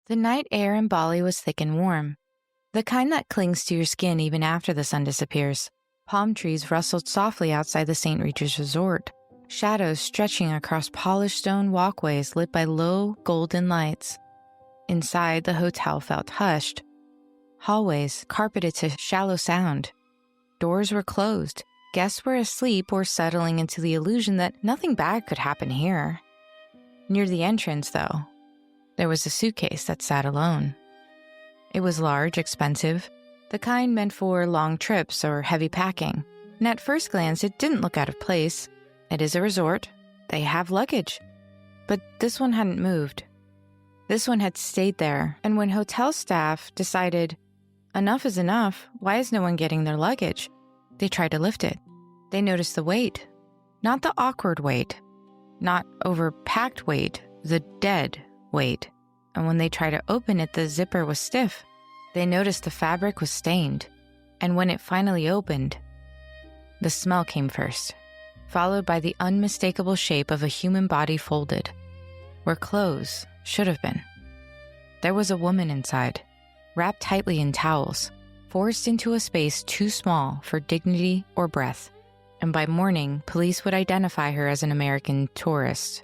The night air in Bali was thick and warm, the kind that clings to your skin even after the sun disappears. Palm trees rustled softly outside the St. Regis Resort, shadows stretching across polished stone walkways lit by low, golden lights. Inside, the hotel felt hushed. Hallways carpeted to shallow sound. Doors were closed. Guests were asleep or settling into the illusion that nothing bad could happen here. Near the entrance, though, there was a suitcase that sat alone. It was large, expensive, the kind meant for long trips or heavy packing. And at first glance, it didn't look out of place. It is a resort. They have luggage. But this one hadn't moved. This one had stayed there. And when hotel staff decided, enough is enough, why is no one getting their luggage? They tried to lift it. They noticed the weight. Not the awkward weight. Not overpacked weight. The dead weight. And when they tried to open it, the zipper was stiff. They noticed the fabric was stained. And when it finally opened, the smell came first, followed by the unmistakable shape of a human body folded, where clothes should have been. There was a woman inside, wrapped tightly in towels, forced into a space too small for dignity or breath. And by morning, police would identify her as an American tourist.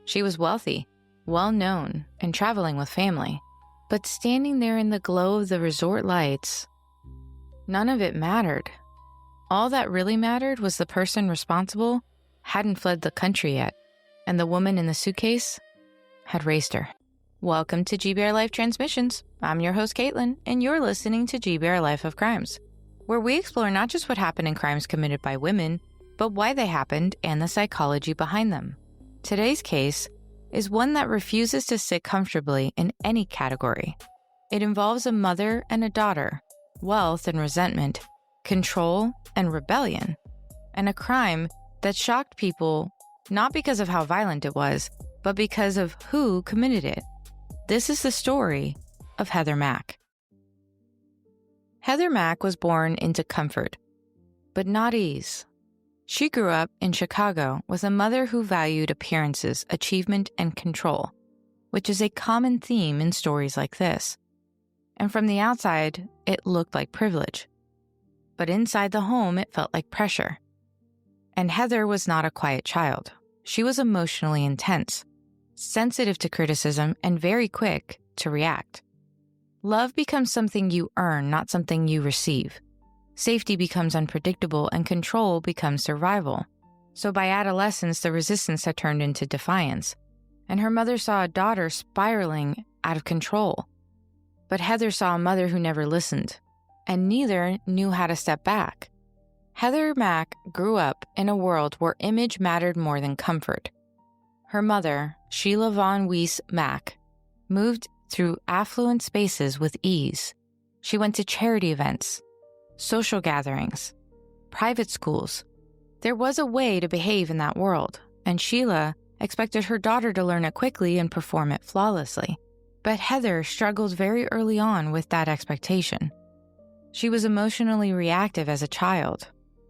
She was wealthy, well-known, and traveling with family. But standing there in the glow of the resort lights, none of it mattered. All that really mattered was the person responsible hadn't fled the country yet, and the woman in the suitcase had raised her. Welcome to GBRLIFE Transmissions. I'm your host, Caitlin, and you're listening to GBRLIFE of Crimes, where we explore not just what happened in crimes committed by women, but why they happened and the psychology behind them. Today's case is one that refuses to sit comfortably in any category. It involves a mother and a daughter, wealth and resentment, control and rebellion, and a crime that shocked people not because of how violent it was, but because of who committed it. This is the story of Heather Mack. Heather Mack was born into comfort, but not ease. She grew up in Chicago with a mother who valued appearances, achievement, and control, which is a common theme in stories like this. And from the outside, it looked like privilege. But inside the home, it felt like pressure. And Heather was not a quiet child. She was emotionally intense, sensitive to criticism, and very quick to react. Love becomes something you earn, not something you receive. Safety becomes unpredictable and control becomes survival. So by adolescence, the resistance had turned into defiance. And her mother saw a daughter spiraling out of control. But Heather saw a mother who never listened, and neither knew how to step back. Heather Mack grew up in a world where image mattered more than comfort. Her mother, Sheila Von Wiese Mack, moved through affluent spaces with ease. She went to charity events, social gatherings, private schools. There was a way to behave in that world, and Sheila expected her daughter to learn it quickly and perform it flawlessly. But Heather struggled very early on with that expectation. She was emotionally reactive as a child,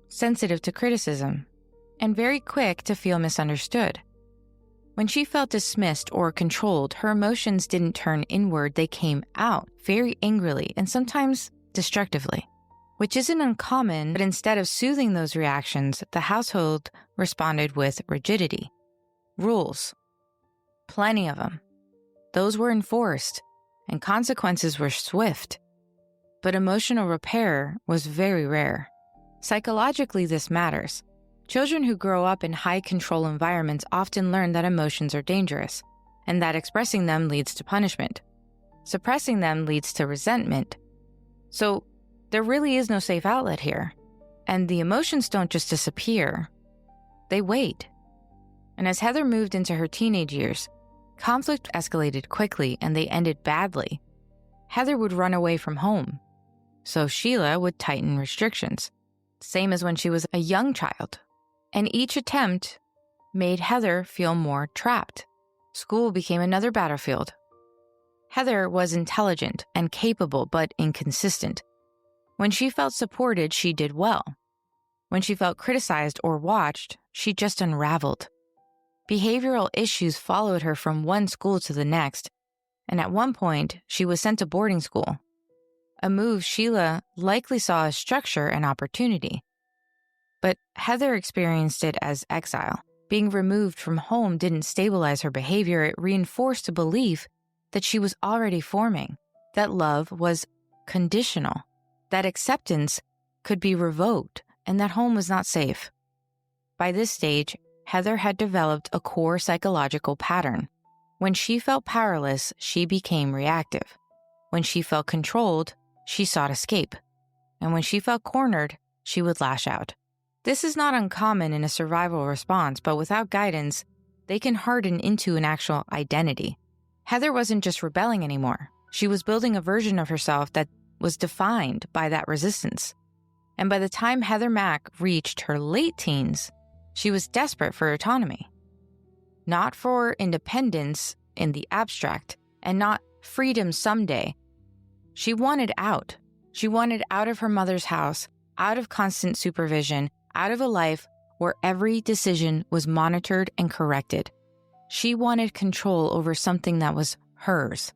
sensitive to criticism, and very quick to feel misunderstood. When she felt dismissed or controlled, her emotions didn't turn inward, they came out very angrily and sometimes destructively. Which isn't uncommon, but instead of soothing those reactions, the household responded with rigidity. Rules. Plenty of them. Those were enforced, and consequences were swift. But emotional repair was very rare. Psychologically, this matters. Children who grow up in high-control environments often learn that emotions are dangerous, and that expressing them leads to punishment. Suppressing them leads to resentment. So, there really is no safe outlet here, and the emotions don't just disappear, they wait. And as Heather moved into her teenage years, conflict escalated quickly and they ended badly. Heather would run away from home, so Sheila would tighten restrictions, same as when she was a young child. And each attempt made Heather feel more trapped. School became another battlefield. Heather was intelligent and capable, but inconsistent. When she felt supported, she did well. When she felt criticized or watched, she just unraveled. Behavioral issues followed her from one school to the next, and at one point, she was sent to boarding school, a move Sheila likely saw as structure and opportunity. But Heather experienced it as exile. Being removed from home didn't stabilize her behavior. It reinforced a belief that she was already forming, that love was conditional, that acceptance could be revoked, and that home was not safe. By this stage, Heather had developed a core psychological pattern. When she felt powerless, she became reactive. When she felt controlled, she sought escape. And when she felt cornered, she would lash out. This is not uncommon in a survival response, but without guidance, they can harden into an actual identity. Heather wasn't just rebelling anymore. She was building a version of herself that was defined by that resistance. And by the time Heather Mack reached her late teens, she was desperate for autonomy. Not for independence in the abstract, and not freedom someday. She wanted out. She wanted out of her mother's house, out of constant supervision, out of a life where every decision was monitored and corrected. She wanted control over something that was hers.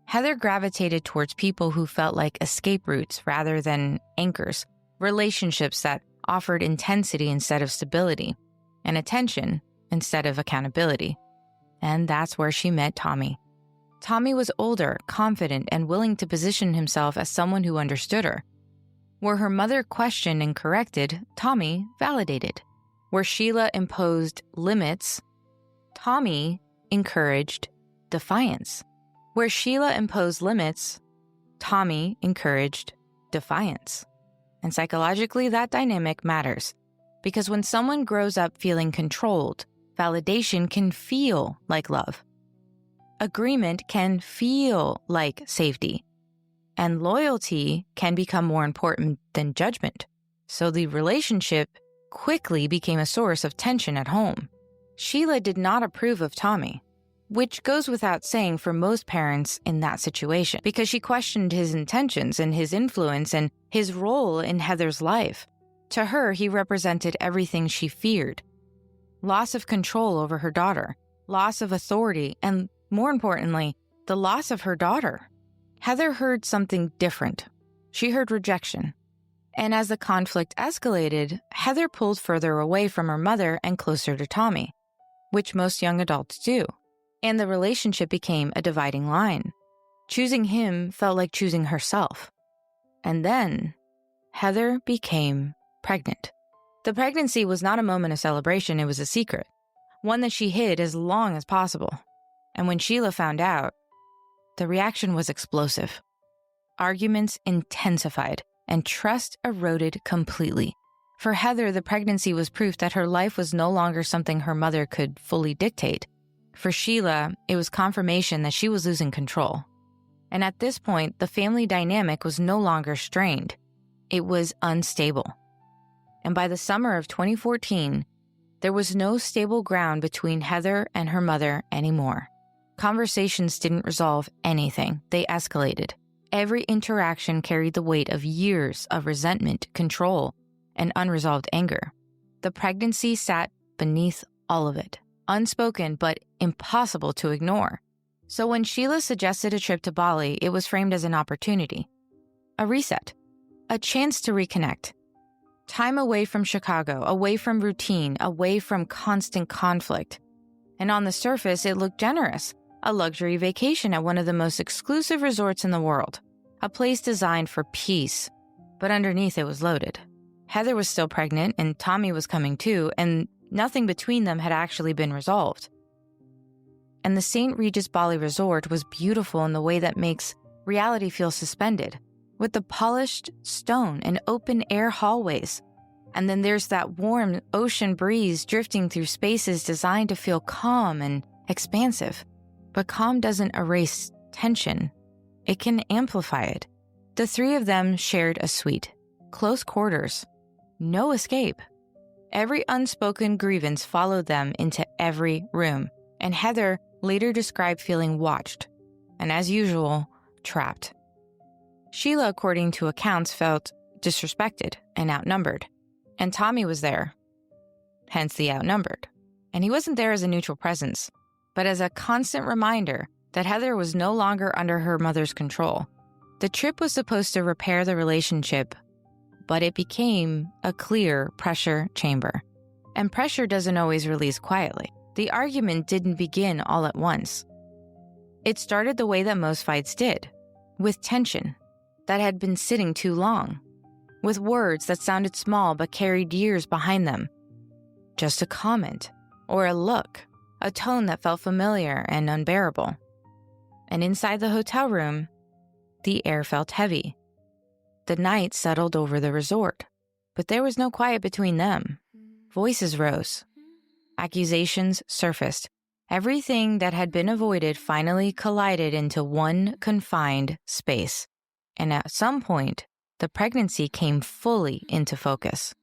Heather gravitated towards people who felt like escape routes rather than anchors, relationships that offered intensity instead of stability, and attention instead of accountability. And that's where she met Tommy. Tommy was older, confident, and willing to position himself as someone who understood her. Where her mother questioned and corrected, Tommy validated. Where Sheila imposed limits, Tommy encouraged defiance. Where Sheila imposed limits, Tommy encouraged defiance. And psychologically, that dynamic matters. Because when someone grows up feeling controlled, validation can feel like love. Agreement can feel like safety. And loyalty can become more important than judgment. So the relationship quickly became a source of tension at home. Sheila did not approve of Tommy, which goes without saying for most parents in that situation, because she questioned his intentions and his influence and his role in Heather's life. To her, he represented everything she feared. Loss of control over her daughter, loss of authority, and more importantly, the loss of her daughter. Heather heard something different. She heard rejection. And as the conflict escalated, Heather pulled further away from her mother and closer to Tommy, which most young adults do. And the relationship became a dividing line. Choosing him felt like choosing herself. And then Heather became pregnant. The pregnancy was not a moment of celebration, it was a secret, one that she hid as long as possible. And when Sheila found out, the reaction was explosive. Arguments intensified, and trust eroded completely. For Heather, the pregnancy was proof that her life was no longer something her mother could fully dictate. For Sheila, it was confirmation that she was losing control. And at this point, the family dynamic was no longer strained. It was unstable. And by the summer of 2014, there was no stable ground between Heather and her mother anymore. Conversations didn't resolve anything. They escalated. Every interaction carried the weight of years of resentment, control, and unresolved anger. The pregnancy sat beneath all of it, unspoken but impossible to ignore. So when Sheila suggested a trip to Bali, it was framed as an opportunity, a reset, a chance to reconnect. Time away from Chicago, away from routine, away from constant conflict. And on the surface, it looked generous. A luxury vacation at one of the most exclusive resorts in the world, a place designed for peace, but underneath it was loaded. Heather was still pregnant and Tommy was coming too, and nothing between them had actually been resolved. And the St. Regis Bali Resort was beautiful in the way that makes reality feel suspended, with the polished stone and open-air hallways. And then there's that warm ocean breeze drifting through spaces designed to feel calm and expansive. But calm doesn't erase tension. It can amplify it. The three of them shared a suite, close quarters, no escape. Every unspoken grievance followed them into every room, and Heather later described feeling watched, and as usual, trapped. Sheila, according to accounts, felt disrespected and outnumbered, and Tommy was there, hence the outnumbered. And he wasn't there as a neutral presence, but as a constant reminder that Heather was no longer under her mother's control. The trip was supposed to repair the relationship, but it became a clear pressure chamber. And pressure doesn't always release quietly. The argument didn't begin all at once. It started the way that most fights did, with tension that had been sitting too long, with words that sounded small but carried years behind them. Just a comment, or a look, a tone that felt familiar and unbearable. And inside the hotel room, the air felt heavy. The night settled over the resort, but there was no quiet between them. Voices rose. Accusations surfaced. Everything that had been avoided finally collided into one confined space. And at some point, the pregnancy came fully into focus.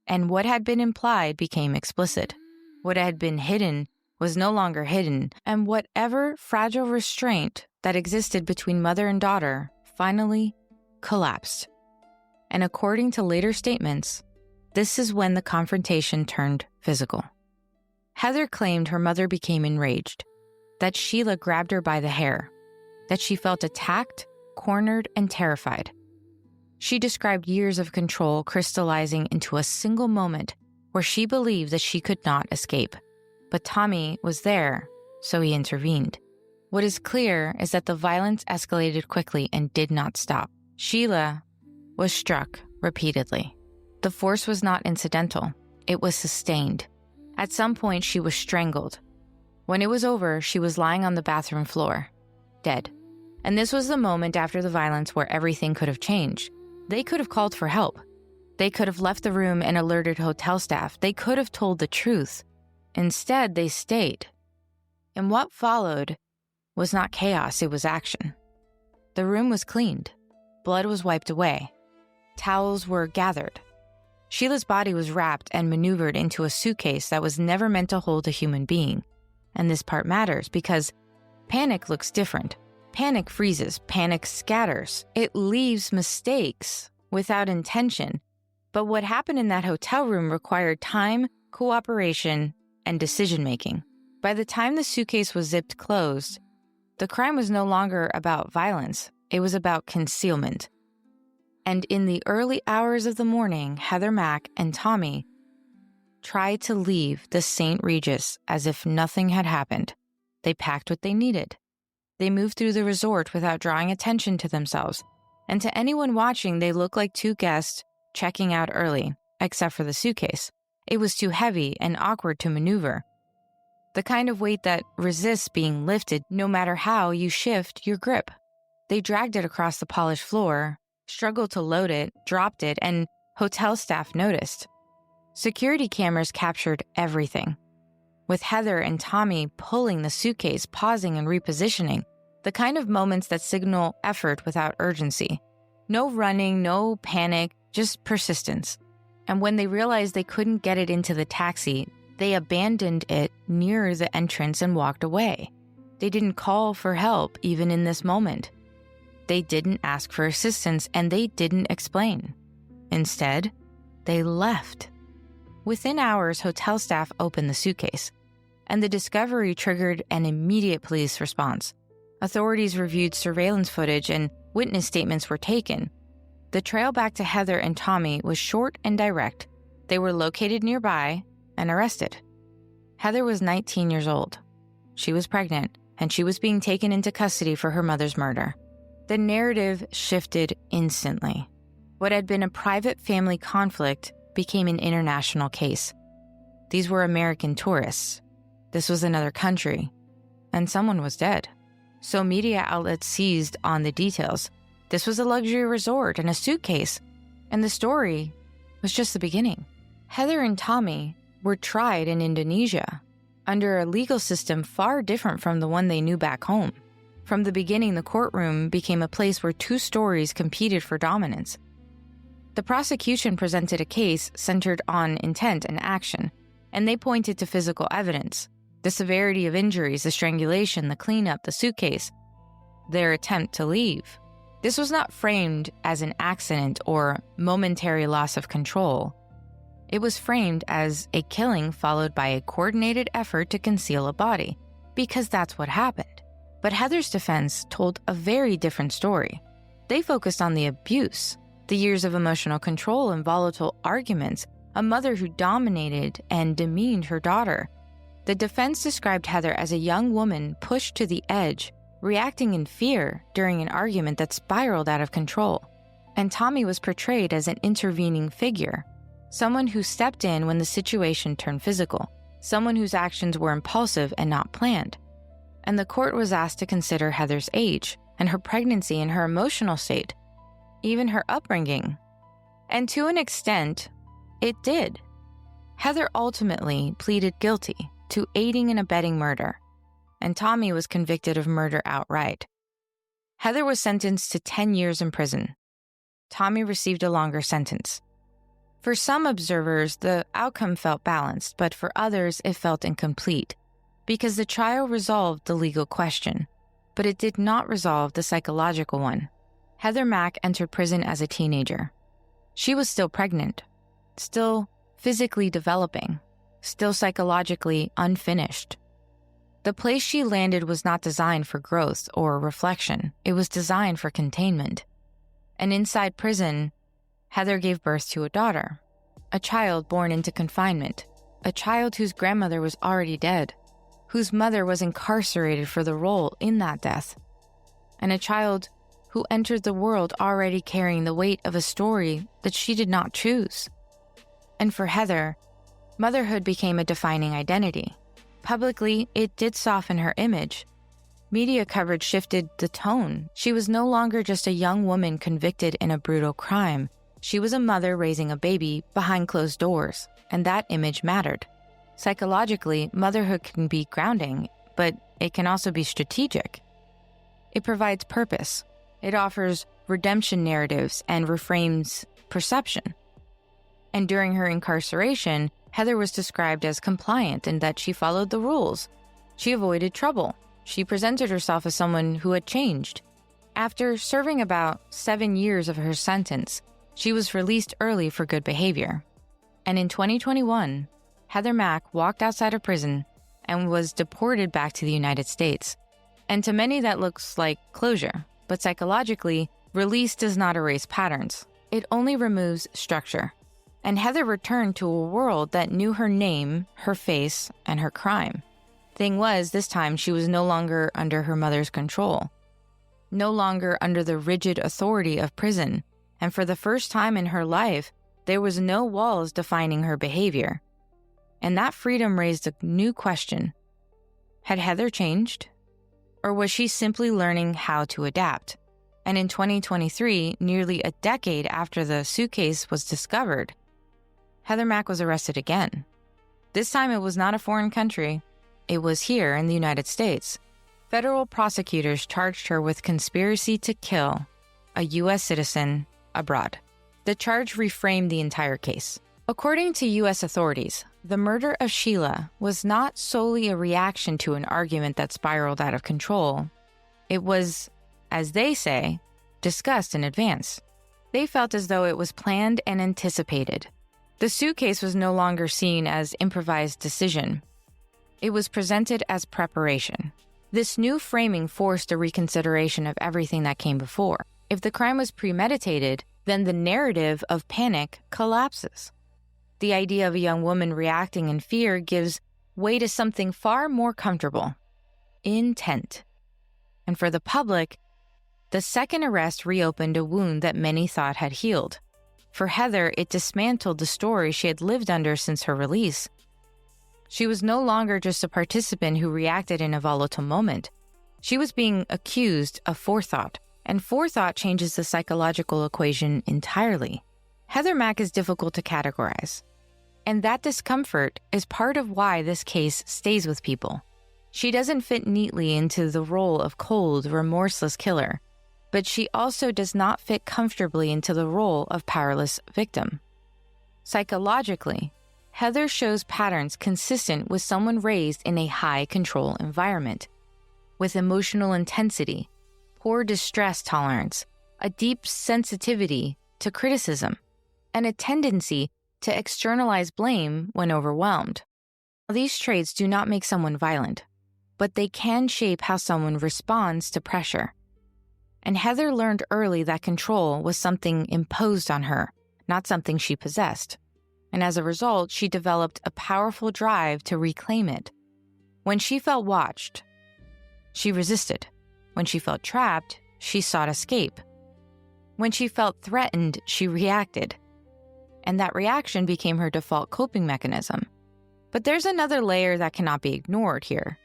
And what had been implied became explicit. What had been hidden was no longer hidden, and whatever fragile restraint that existed between mother and daughter finally collapsed. And according to later statements, this is when the confrontation turned physical. Heather claimed her mother became enraged, that Sheila grabbed her by the hair, that she felt attacked, cornered, and terrified. She described years of control crystallizing into a single moment where she believed that she could not escape. But Tommy was there, so he intervened. What is clear is that the violence escalated quickly and did not stop. Sheila was struck repeatedly. The force was not incidental. It was sustained. At some point, she was strangled. When it was over, she was lying on the bathroom floor, dead. And this was the moment after the violence where everything could have changed. They could have called for help. They could have left the room and alerted hotel staff. They could have told the truth. Instead, they stayed. And what followed was not chaos, it was action. The room was cleaned. Blood was wiped away. Towels were gathered. Sheila's body was wrapped and maneuvered into a suitcase that was never meant to hold a human being. And this part matters because panic looks different. Panic freezes, panic scatters. It leaves mistakes without intention. But what happened in that hotel room required time, cooperation, and decision-making. By the time the suitcase was zipped closed, the crime was no longer about violence. It was about concealment. And in the early hours of the morning, Heather Mack and Tommy tried to leave the St. Regis as if nothing had happened. They packed what they needed. They moved through the resort without drawing attention to themselves. And to anyone watching, they looked like two guests checking out early, except for the suitcase. It was too heavy and awkward to maneuver. The kind of weight that resists being lifted no matter how you shift your grip. They dragged it across the polished floor, struggled to load it, dropped it, and hotel staff noticed. Security cameras captured everything. With Heather and Tommy pulling the suitcase, pausing and repositioning, the kind of moments that signal effort without urgency. No running, no panic, just persistence. And when they realized they couldn't get it into the taxi, they abandoned it near the entrance and walked away. They didn't call for help even in this moment. They didn't ask for assistance and they didn't explain. Instead, they left. Within hours, hotel staff opened the suitcase, and the discovery triggered an immediate police response. Authorities reviewed surveillance footage and witness statements were taken. The trail back to Heather and Tommy was short and direct. They were located nearby and arrested. Heather was 19 years old. She was pregnant, and she was being taken into custody for her mother's murder. The narrative shifted instantly. What had been a private family conflict became an international case. These were American tourists. This was another country, and someone was dead. So media outlets seized on the details. This was a luxury resort and a suitcase, and the story was just the beginning. Heather and Tommy were tried in Indonesia under a legal system far different from the one they knew back home. From the beginning, the courtroom became a place where two stories competed for dominance. The prosecution presented a case centered on intent and action, and they pointed to physical evidence, the severity of injuries, the strangulation, the cleanup, the suitcase, their attempt to leave. This was not framed as an accident or momentary loss of control. It was framed as a killing followed by a coordinated effort to conceal a body, because that's what happened. But Heather's defense told a very different story. They focused on the abuse, the years of emotional control and volatile arguments, a mother who dominated and demeaned her daughter. The defense described Heather as a young woman pushed to the edge, reacting in fear during an argument that spiraled out of control. And Tommy was portrayed as an intervening figure, someone who stepped in when the situation turned physical, someone whose actions were impulsive and not planned. And the court was asked to consider Heather's age and her pregnancy and her emotional state, even her upbringing. And to an extent, it did. Heather ultimately pleaded guilty to aiding and abetting murder, and Tommy was convicted of murder outright. Heather was sentenced to 10 years in prison. Tommy received a longer sentence. For some observers, the outcome felt balanced, but for others, it felt incomplete, because the trial resolved the legal question, but it did not resolve the psychological one. Heather Mack entered prison as a teenager. She was still pregnant, still physically developing, still psychologically unfinished. The place she landed was not designed for growth or reflection. It was designed for containment. And inside prison, Heather gave birth to a daughter, a child born into confinement, a child whose grandmother was already dead, whose mother was incarcerated for the role in that death, and a child who entered the world already carrying the weight of a story that she did not choose. And for Heather, motherhood became a defining identity. Publicly, it did soften her image. Media coverage shifted the tone. She was no longer just a young woman convicted in a brutal crime. She was a mother raising a baby behind closed doors, and that image mattered. Psychologically, motherhood can be grounding, but it can also be strategic. It provides purpose. It offers redemption narratives and reframes perception. And during her incarceration, Heather was described as compliant in that she followed the rules. She avoided trouble. She presented herself as someone who had changed. After serving about 7 years of her sentence, she was released early for good behavior. And in 2021, Heather Mack walked outside of prison and was deported back to the United States. And to many that looks like closure, but psychologically, release does not erase patterns. It only removes structure. And Heather returned to a world that knew her name, her face, and her crime. Thing was, this time she was no longer under her mother's control, no longer under the rigid authority of prison, and for the first time in her life, there was no walls defining her behavior. And that freedom raised a new question. Had Heather changed? Or was she simply learning how to adapt? And in 2023, nearly a decade after the suitcase was discovered, Heather Mack was arrested again. This time it was not a foreign country. It was here in the United States. Federal prosecutors charged her with conspiracy to kill a U.S. citizen abroad. The charge reframed the entire case. According to U.S. authorities, the murder of Sheila was not solely a reaction to an argument that spiraled out of control. It was, as they say, discussed in advance. They felt as though it was planned and anticipated. The suitcase was no longer seen as improvised decision. It was presented as preparation. This new framing forced a reconsideration of everything that came before. If the crime was premeditated, then the narrative of panic collapses. The idea of a young woman reacting in fear gives way to something far more comfortable: intent. And for the public, the second arrest reopened a wound that many thought had healed. For Heather, it dismantled the story she had lived under since her release. She was no longer just a participant who reacted in a volatile moment. She was being accused of forethought, and forethought changes the psychological equation entirely. Heather Mack is difficult to categorize, and that discomfort is part of why this case stays with people. She doesn't fit neatly into the role of cold, remorseless killer, but she also does not fit comfortably into the role of powerless victim. Psychologically, Heather shows patterns consistent with someone raised in a high-control environment, with emotional intensity, poor distress tolerance, a deep sensitivity to criticism, and a tendency to externalize blame when overwhelmed. These traits do not make someone violent. but they can shape how someone responds to pressure. And Heather learned early that control was something imposed on her, not something she possessed. And as a result, she developed a powerful drive to reclaim it. When she felt watched, she resisted. When she felt trapped, she sought escape. When she felt threatened, she reacted. And that reaction became her default coping mechanism. But there's another layer that cannot be ignored here.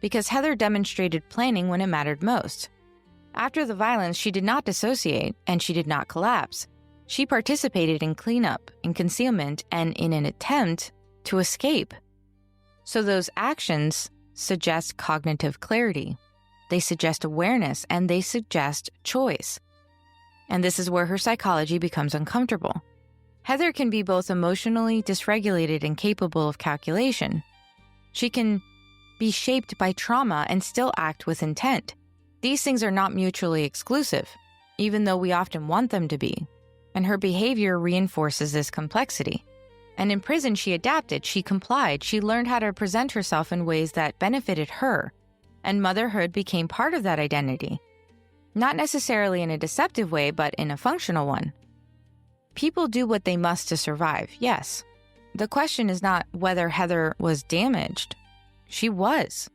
Because Heather demonstrated planning when it mattered most. After the violence, she did not dissociate, and she did not collapse. She participated in cleanup, in concealment, and in an attempt to escape. So those actions suggest cognitive clarity. They suggest awareness, and they suggest choice. And this is where her psychology becomes uncomfortable. Heather can be both emotionally dysregulated and capable of calculation. She can be shaped by trauma and still act with intent. These things are not mutually exclusive, even though we often want them to be. And her behavior reinforces this complexity. And in prison, she adapted, she complied, she learned how to present herself in ways that benefited her. And motherhood became part of that identity. Not necessarily in a deceptive way, but in a functional one. People do what they must to survive, yes. The question is not whether Heather was damaged. She was.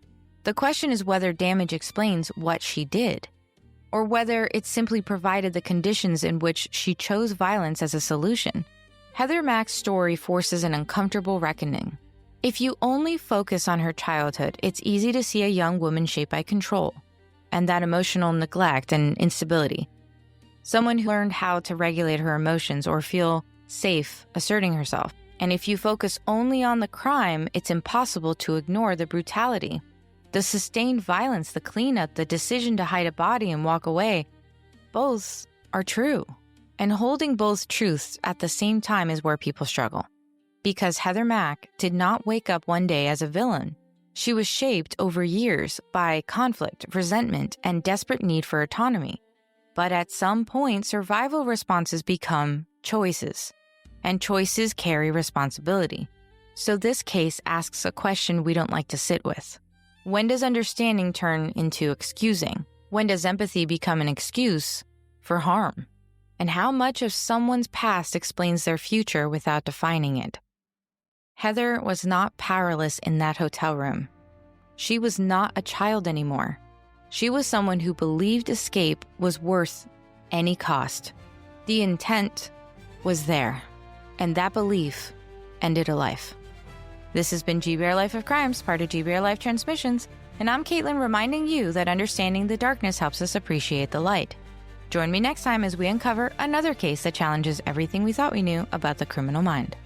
The question is whether damage explains what she did, or whether it simply provided the conditions in which she chose violence as a solution. Heather Mack's story forces an uncomfortable reckoning. If you only focus on her childhood, it's easy to see a young woman shaped by control and that emotional neglect and instability. Someone who learned how to regulate her emotions or feel safe asserting herself. And if you focus only on the crime, it's impossible to ignore the brutality. The sustained violence, the cleanup, the decision to hide a body and walk away, both are true. And holding both truths at the same time is where people struggle. Because Heather Mack did not wake up one day as a villain. She was shaped over years by conflict, resentment, and desperate need for autonomy. But at some point, survival responses become choices. And choices carry responsibility. So this case asks a question we don't like to sit with. When does understanding turn into excusing? When does empathy become an excuse for harm? And how much of someone's past explains their future without defining it? Heather was not powerless in that hotel room. She was not a child anymore. She was someone who believed escape was worth any cost. The intent was there, and that belief ended a life. This has been GBRLIFE of Crimes, part of GBRLIFE Transmissions, and I'm Caitlin reminding you that understanding the darkness helps us appreciate the light. Join me next time as we uncover another case that challenges everything we thought we knew about the criminal mind.